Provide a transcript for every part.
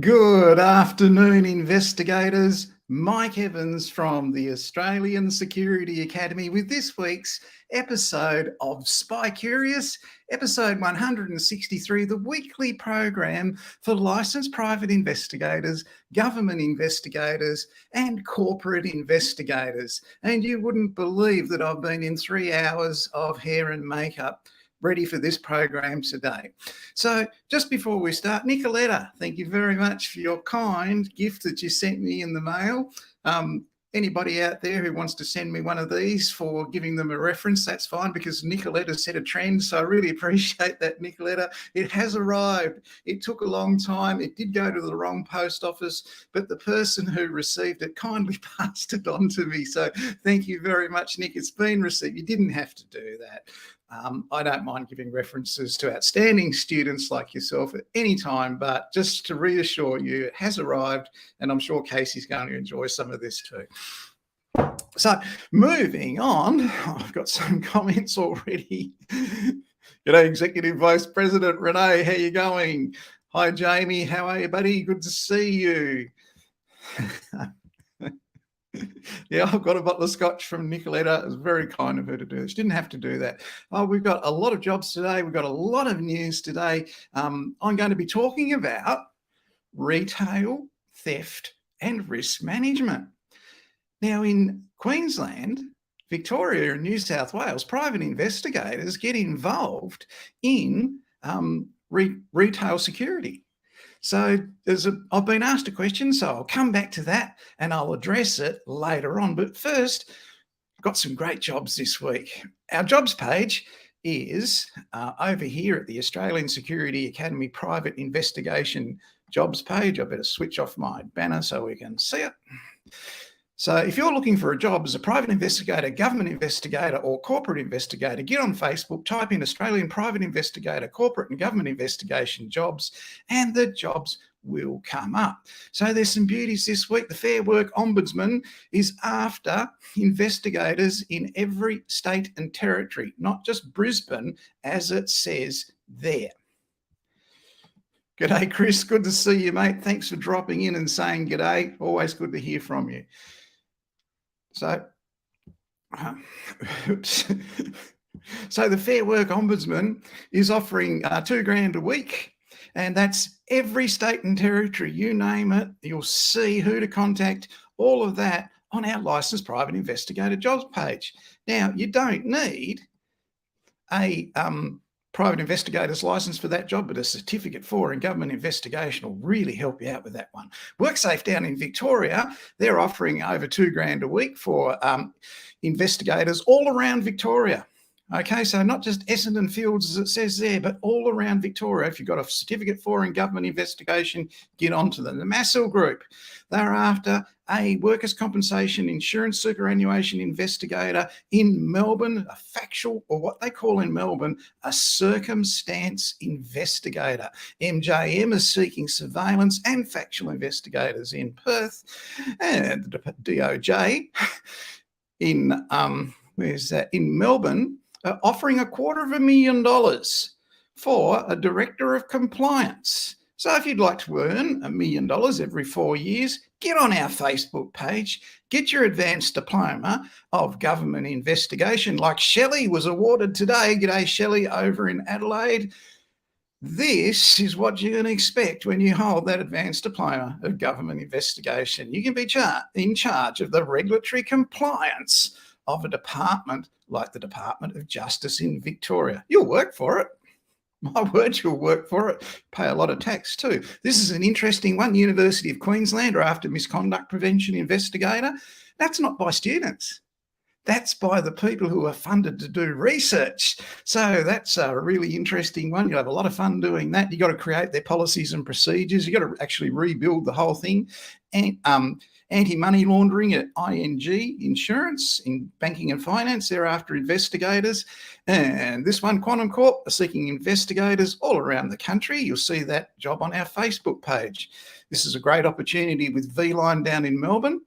Good afternoon, investigators. Mike Evans from the Australian Security Academy with this week's episode of Spy Curious, episode 163, the weekly program for licensed private investigators, government investigators, and corporate investigators. And you wouldn't believe that I've been in 3 hours of hair and makeup ready for this program today. So just before we start, Nicoletta, thank you very much for your kind gift that you sent me in the mail. Anybody out there who wants to send me one of these for giving them a reference, that's fine, because Nicoletta set a trend. So I really appreciate that, Nicoletta. It has arrived. It took a long time. It did go to the wrong post office, but the person who received it kindly passed it on to me. So thank you very much, Nick. It's been received. You didn't have to do that. I don't mind giving references to outstanding students like yourself at any time, but just to reassure you, it has arrived, and I'm sure Casey's going to enjoy some of this too. So moving on, I've got some comments already. G'day, Executive Vice President Renee, how you going? Hi, Jamie, how are you, buddy? Good to see you. Yeah, I've got a bottle of scotch from Nicoletta. It was very kind of her to do this. She didn't have to do that. Oh, we've got a lot of jobs today. We've got a lot of news today. I'm going to be talking about retail, theft, and risk management. Now, in Queensland, Victoria, and New South Wales, private investigators get involved in retail security. So I've been asked a question, so I'll come back to that and I'll address it later on. But first, I've got some great jobs this week. Our jobs page is over here at the Australian Security Academy Private Investigation Jobs page. I better switch off my banner so we can see it. So if you're looking for a job as a private investigator, government investigator, or corporate investigator, get on Facebook, type in Australian Private Investigator, Corporate and Government Investigation Jobs, and the jobs will come up. So there's some beauties this week. The Fair Work Ombudsman is after investigators in every state and territory, not just Brisbane, as it says there. G'day, Chris. Good to see you, mate. Thanks for dropping in and saying g'day. Always good to hear from you. So, So the Fair Work Ombudsman is offering $2,000 a week, and that's every state and territory. You name it, you'll see who to contact, all of that on our licensed private investigator jobs page. Now, you don't need a private investigator's license for that job, but a certificate for in government investigation will really help you out with that one. WorkSafe down in Victoria, they're offering over $2,000 a week for investigators all around Victoria. Okay, so not just Essendon Fields as it says there, but all around Victoria. If you've got a certificate for in government investigation, get onto them. The Massel Group, they're after a workers' compensation insurance superannuation investigator in Melbourne, a factual, or what they call in Melbourne, a circumstance investigator. MJM is seeking surveillance and factual investigators in Perth, and the DOJ in in Melbourne, offering $250,000 for a director of compliance. So if you'd like to earn $1 million every 4 years, get on our Facebook page, get your advanced diploma of government investigation, like Shelley was awarded today. G'day, Shelley, over in Adelaide. This is what you're going to expect when you hold that advanced diploma of government investigation. You can be in charge of the regulatory compliance of a department like the Department of Justice in Victoria. You'll work for it. My word, you'll work for it. Pay a lot of tax too. This is an interesting one. University of Queensland are after misconduct prevention investigator. That's not by students. That's by the people who are funded to do research. So that's a really interesting one. You'll have a lot of fun doing that. You've got to create their policies and procedures. You've got to actually rebuild the whole thing. And anti-money laundering at ING Insurance in banking and finance. They're after investigators. And this one, Quantum Corp, are seeking investigators all around the country. You'll see that job on our Facebook page. This is a great opportunity with V-Line down in Melbourne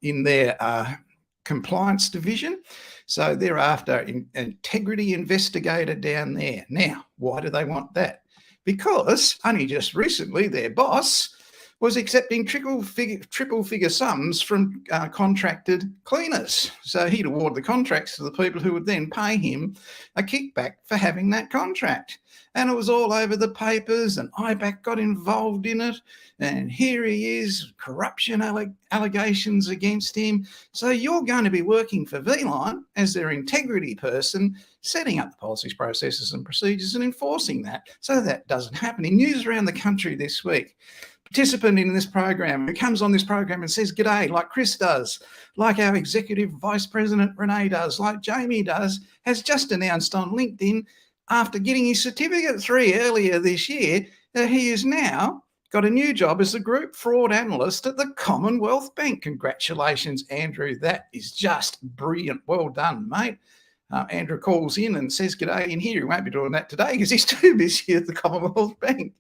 in their compliance division. So they're after an integrity investigator down there. Now, why do they want that? Because only just recently their boss was accepting triple figure sums from contracted cleaners. So he'd award the contracts to the people who would then pay him a kickback for having that contract. And it was all over the papers, and IBAC got involved in it. And here he is, corruption allegations against him. So you're going to be working for V-Line as their integrity person, setting up the policies, processes and procedures and enforcing that so that doesn't happen. In news around the country this week, participant in this program who comes on this program and says g'day, like Chris does, like our executive vice president Renee does, like Jamie does, has just announced on LinkedIn, after getting his certificate 3 earlier this year, that he is now got a new job as a group fraud analyst at the Commonwealth Bank. Congratulations, Andrew. That is just brilliant. Well done, mate. Andrew calls in and says g'day in here. He won't be doing that today because he's too busy at the Commonwealth Bank.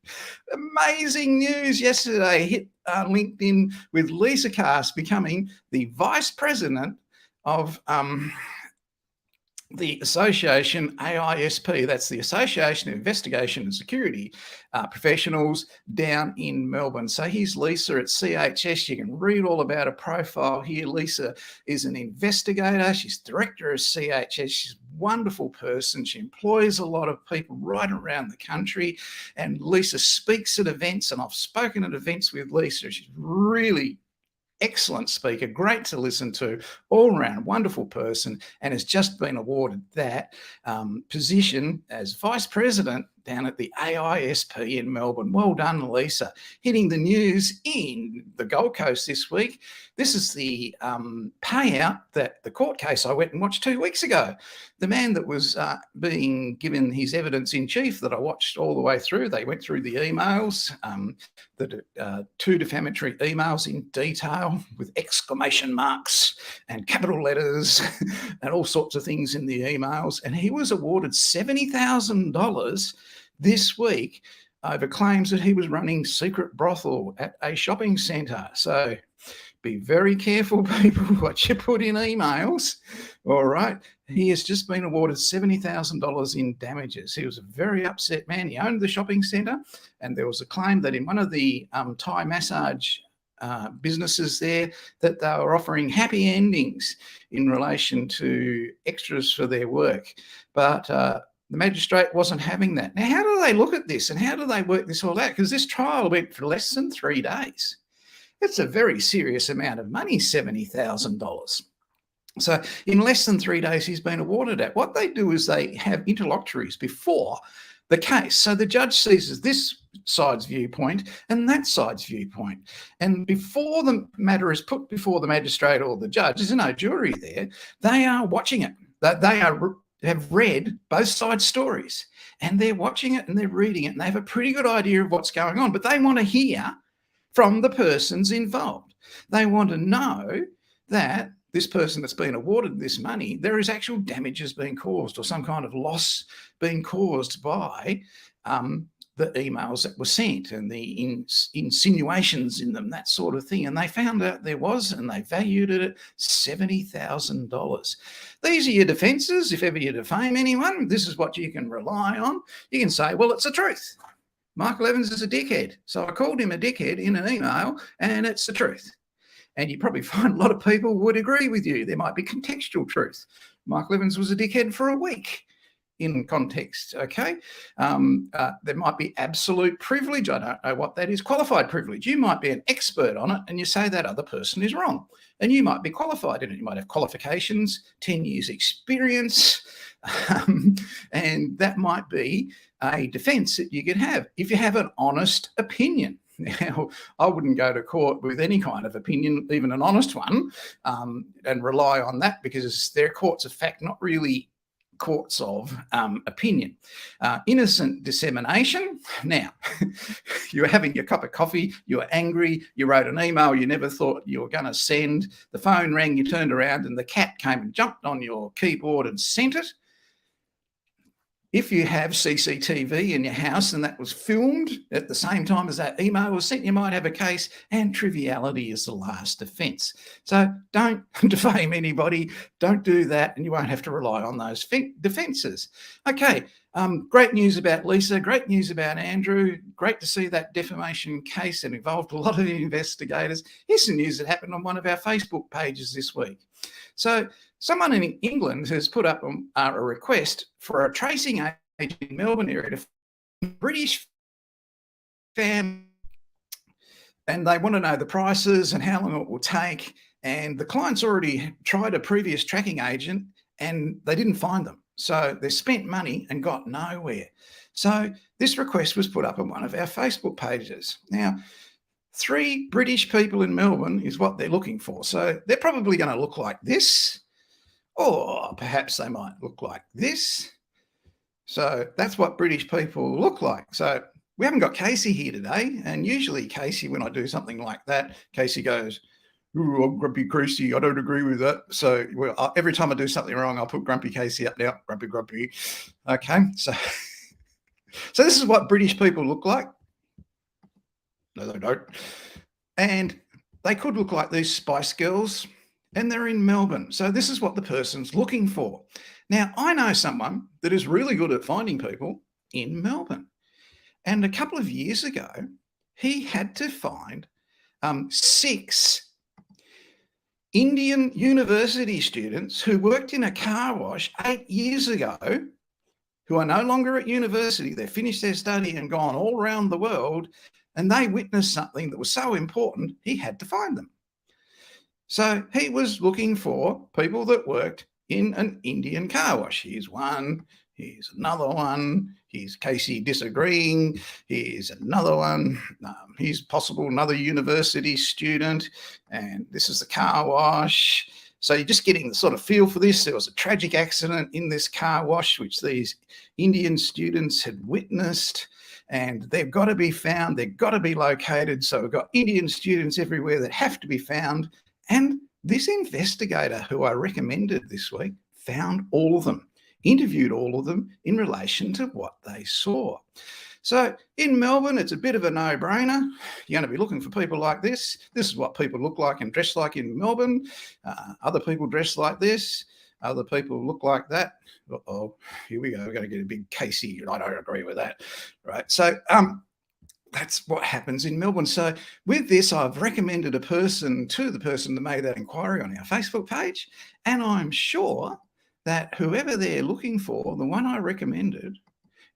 Amazing news yesterday hit LinkedIn with Lisa Carse becoming the vice president of the association AISP, that's the Association of Investigation and Security Professionals down in Melbourne. So here's Lisa at CHS. You can read all about her profile here. Lisa is an investigator. She's director of CHS. She's a wonderful person. She employs a lot of people right around the country. And Lisa speaks at events, and I've spoken at events with Lisa. She's really excellent speaker, great to listen to, all around wonderful person, and has just been awarded that position as vice president down at the AISP in Melbourne. Well done, Lisa. Hitting the news in the Gold Coast this week. This is the payout that the court case I went and watched 2 weeks ago. The man that was being given his evidence in chief that I watched all the way through, they went through the emails, the 2 defamatory emails in detail with exclamation marks and capital letters and all sorts of things in the emails. And he was awarded $70,000 this week over claims that he was running secret brothel at a shopping centre. So be very careful, people, what you put in emails. All right. He has just been awarded $70,000 in damages. He was a very upset man. He owned the shopping centre, and there was a claim that in one of the Thai massage businesses there that they were offering happy endings in relation to extras for their work. But the magistrate wasn't having that. Now, how do they look at this and how do they work this all out? Because this trial went for less than 3 days. It's a very serious amount of money, $70,000. So in less than 3 days, he's been awarded that. What they do is they have interlocutories before the case. So the judge sees this side's viewpoint and that side's viewpoint. And before the matter is put before the magistrate or the judge, there's no jury there, they are watching it. They have read both sides' stories, and they're watching it and they're reading it, and they have a pretty good idea of what's going on, but they want to hear from the persons involved. They want to know that this person that's been awarded this money, there is actual damages being caused or some kind of loss being caused by the emails that were sent and the insinuations in them, that sort of thing. And they found out there was, and they valued it at $70,000. These are your defences. If ever you defame anyone, this is what you can rely on. You can say, well, it's the truth. Michael Evans is a dickhead. So I called him a dickhead in an email, and it's the truth. And you probably find a lot of people would agree with you. There might be contextual truth. Michael Evans was a dickhead for a week in context, okay? There might be absolute privilege. I don't know what that is. Qualified privilege. You might be an expert on it and you say that other person is wrong. And you might be qualified in it. You might have qualifications, 10 years experience, and that might be a defence that you could have if you have an honest opinion. Now, I wouldn't go to court with any kind of opinion, even an honest one, and rely on that because they're courts of fact, not really courts of opinion. Innocent dissemination. Now, you're having your cup of coffee, you were angry, you wrote an email you never thought you were going to send, the phone rang, you turned around and the cat came and jumped on your keyboard and sent it. If you have CCTV in your house and that was filmed at the same time as that email was sent, you might have a case, and triviality is the last defence. So don't defame anybody, don't do that, and you won't have to rely on those defences. Okay, Great news about Lisa, great news about Andrew. Great to see that defamation case that involved a lot of investigators. Here's some news that happened on one of our Facebook pages this week. So someone in England has put up a request for a tracing agent in Melbourne area to British family, and they want to know the prices and how long it will take. And the client's already tried a previous tracking agent and they didn't find them. So they spent money and got nowhere. So this request was put up on one of our Facebook pages. Now, 3 British people in Melbourne is what they're looking for. So they're probably going to look like this, or perhaps they might look like this. So that's what British people look like. So we haven't got Casey here today. And usually Casey, when I do something like that, Casey goes, "Ooh, I'm grumpy Casey. I don't agree with that." So every time I do something wrong, I'll put grumpy Casey up now. Grumpy. Okay. So this is what British people look like. No, they don't. And they could look like these Spice Girls, and they're in Melbourne. So this is what the person's looking for. Now, I know someone that is really good at finding people in Melbourne. And a couple of years ago, he had to find 6 Indian university students who worked in a car wash 8 years ago, who are no longer at university. They've finished their study and gone all around the world, and they witnessed something that was so important, he had to find them. So he was looking for people that worked in an Indian car wash. Here's one, here's another one, here's Casey disagreeing, here's another one, here's possible another university student, and this is the car wash. So you're just getting the sort of feel for this. There was a tragic accident in this car wash, which these Indian students had witnessed, and they've got to be found, they've got to be located. So we've got Indian students everywhere that have to be found. And this investigator who I recommended this week found all of them, interviewed all of them in relation to what they saw. So in Melbourne, it's a bit of a no-brainer. You're going to be looking for people like this. This is what people look like and dress like in Melbourne. Other people dress like this. Other people look like that. Uh-oh, here we go. We're going to get a big Casey. I don't agree with that. Right. So that's what happens in Melbourne. So with this, I've recommended a person to the person that made that inquiry on our Facebook page. And I'm sure that whoever they're looking for, the one I recommended,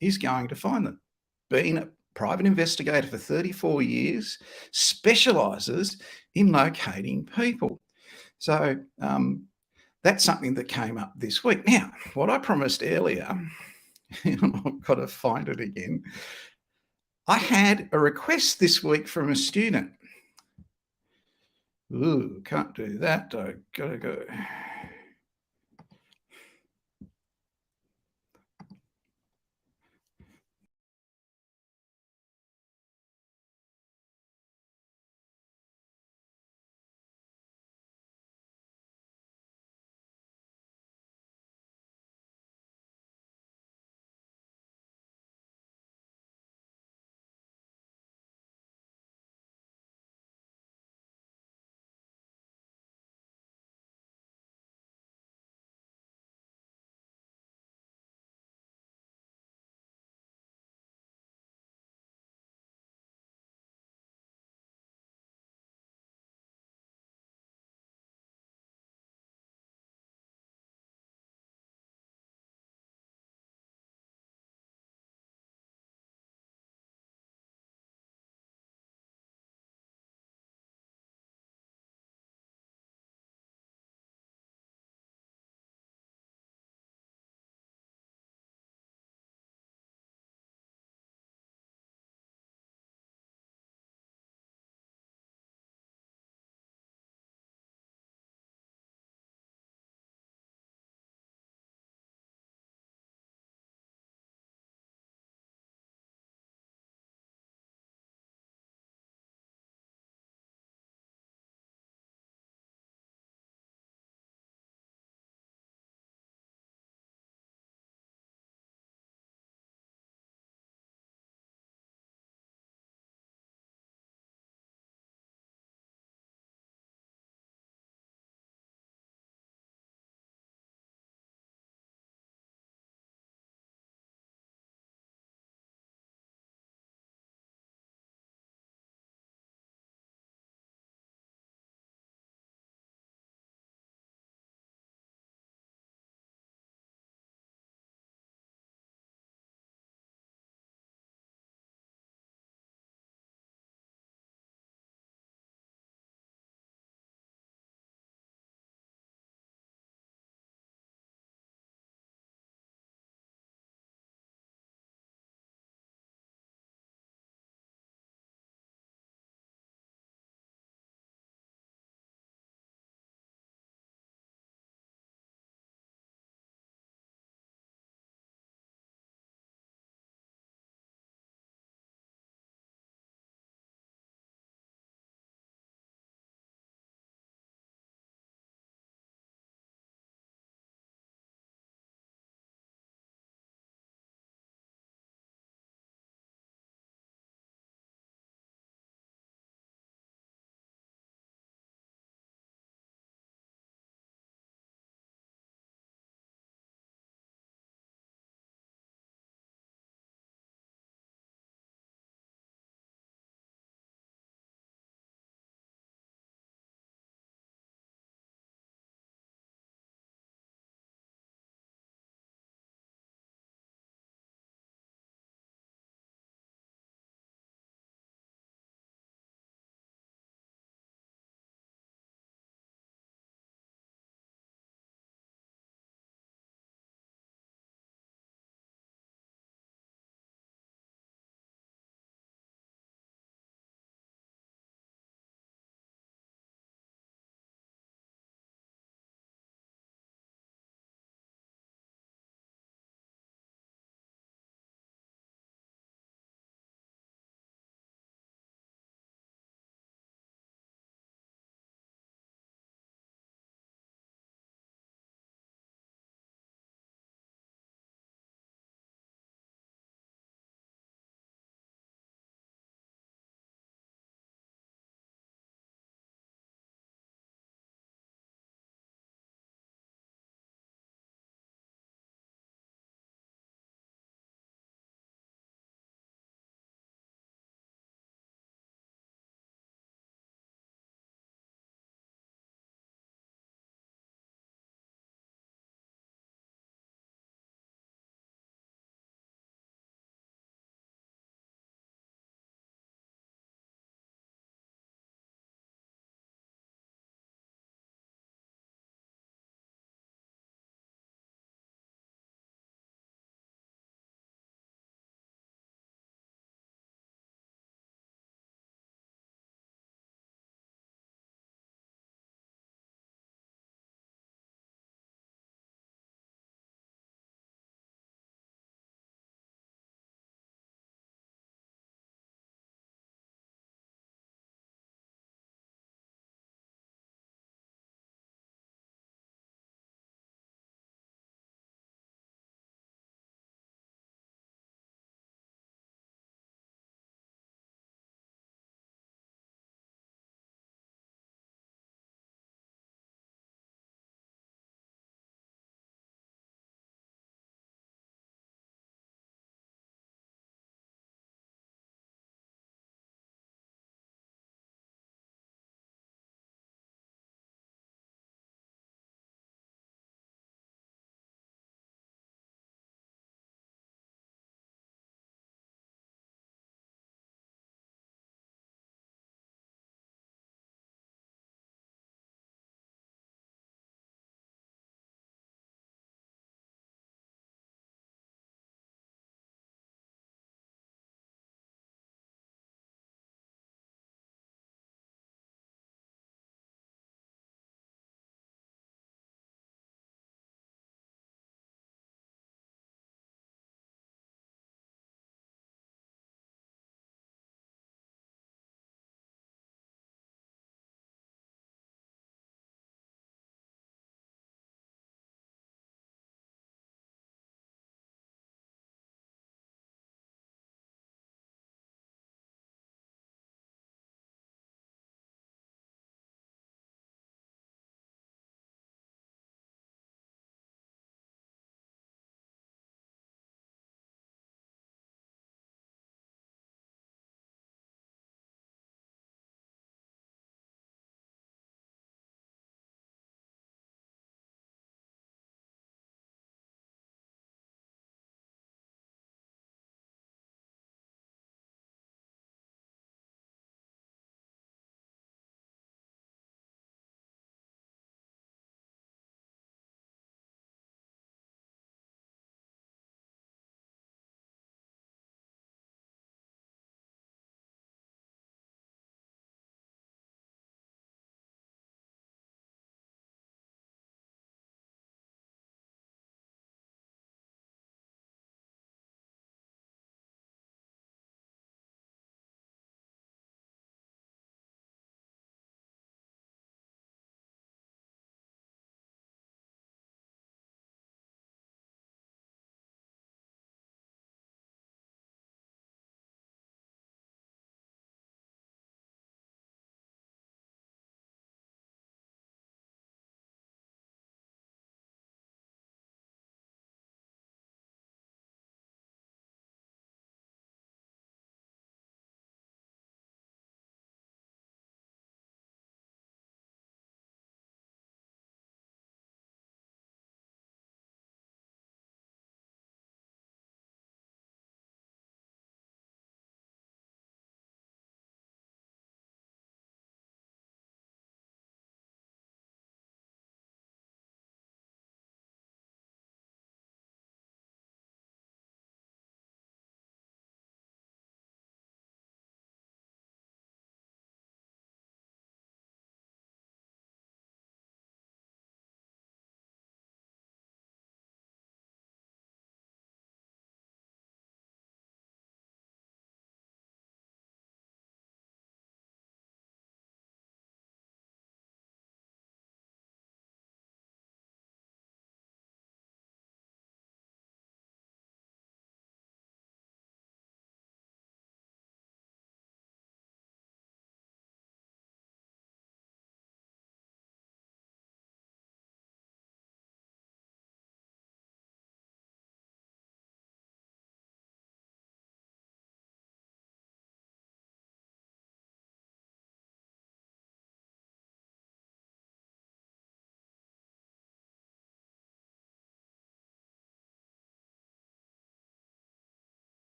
is going to find them. Being a private investigator for 34 years, specialises in locating people. So that's something that came up this week. Now, what I promised earlier, I've got to find it again. I had a request this week from a student. Ooh, can't do that. I gotta go.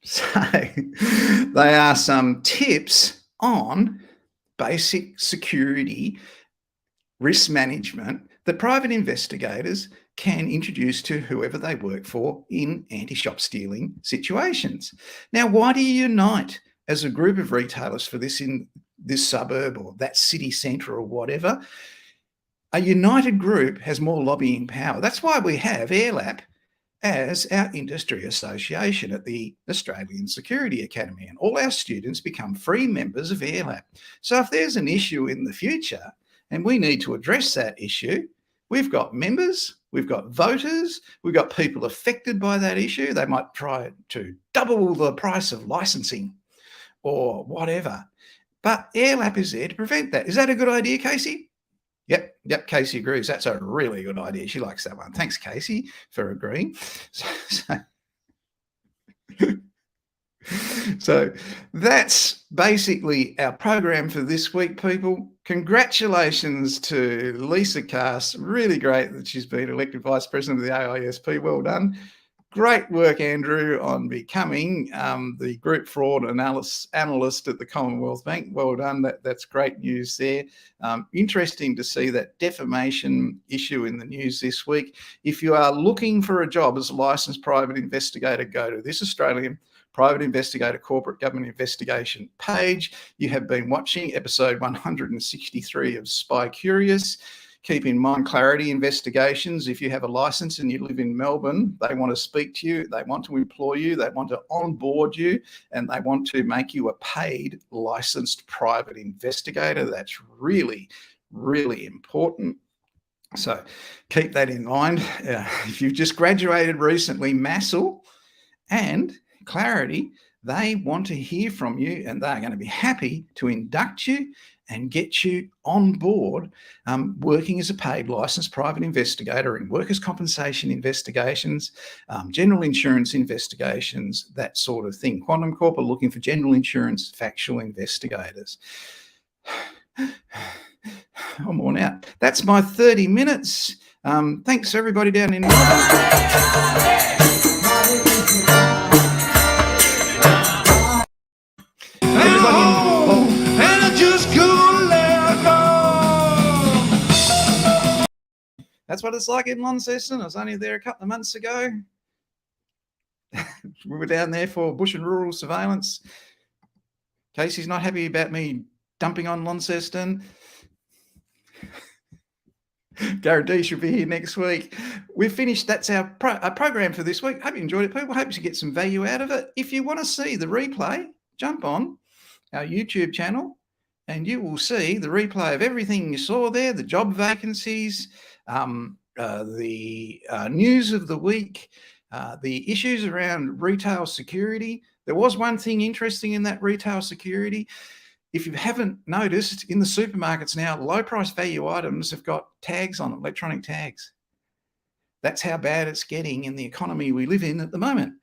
So they are some tips on basic security risk management that private investigators can introduce to whoever they work for in anti-shop stealing situations. Now, why do you unite as a group of retailers for this in this suburb or that city centre or whatever? A united group has more lobbying power. That's why we have AIRLAP as our industry association at the Australian Security Academy, and all our students become free members of AIRLAP. So if there's an issue in the future and we need to address that issue, we've got members, we've got voters, we've got people affected by that issue. They might try to double the price of licensing or whatever. But AIRLAP is there to prevent that. Is that a good idea, Casey? Yep, Casey agrees. That's a really good idea. She likes that one. Thanks, Casey, for agreeing. So that's basically our program for this week, people. Congratulations to Lisa Carse. Really great that she's been elected Vice President of the AISP. Well done. Great work, Andrew, on becoming the group fraud analyst at the Commonwealth Bank. Well done. That's great news there. Interesting to see that defamation issue in the news this week. If you are looking for a job as a licensed private investigator, go to this Australian Private Investigator Corporate Government Investigation page. You have been watching episode 163 of Spy Curious. Keep in mind, Clarity Investigations, if you have a license and you live in Melbourne, they want to speak to you, they want to employ you, they want to onboard you, and they want to make you a paid licensed private investigator. That's really, really important. So keep that in mind. If you've just graduated recently, MASL and Clarity, they want to hear from you, and they're going to be happy to induct you and get you on board working as a paid licensed private investigator in workers' compensation investigations, general insurance investigations, that sort of thing. Quantum Corp are looking for general insurance factual investigators. I'm worn out. That's my 30 minutes. Thanks everybody down in Melbourne. That's what it's like in Launceston. I was only there a couple of months ago. We were down there for bush and rural surveillance. Casey's not happy about me dumping on Launceston. Guarantee she'll be here next week. We've finished. That's our program for this week. Hope you enjoyed it, people. Hope you get some value out of it. If you want to see the replay, jump on our YouTube channel and you will see the replay of everything you saw there, the job vacancies, the news of the week, the issues around retail security. There was one thing interesting in that retail security. If you haven't noticed, in the supermarkets now, low price value items have got tags on them, electronic tags. That's how bad it's getting in the economy we live in at the moment.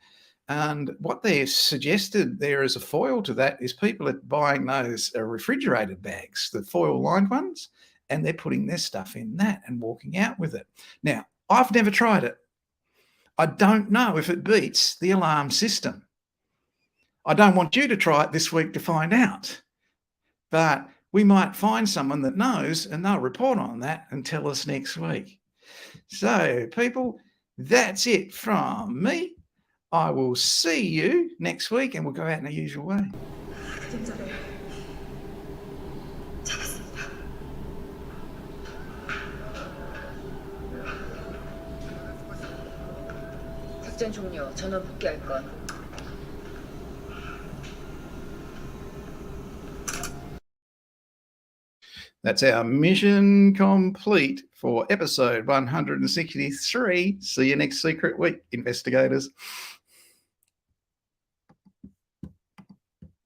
And what they've suggested there as a foil to that is people are buying those refrigerated bags, the foil lined ones, and they're putting their stuff in that and walking out with it. Now, I've never tried it. I don't know if it beats the alarm system. I don't want you to try it this week to find out, but we might find someone that knows and they'll report on that and tell us next week. So, people, that's it from me. I will see you next week and we'll go out in the usual way. 작전 종료. 전원 복귀할 것. That's our mission complete for episode 163. See you next secret week, investigators.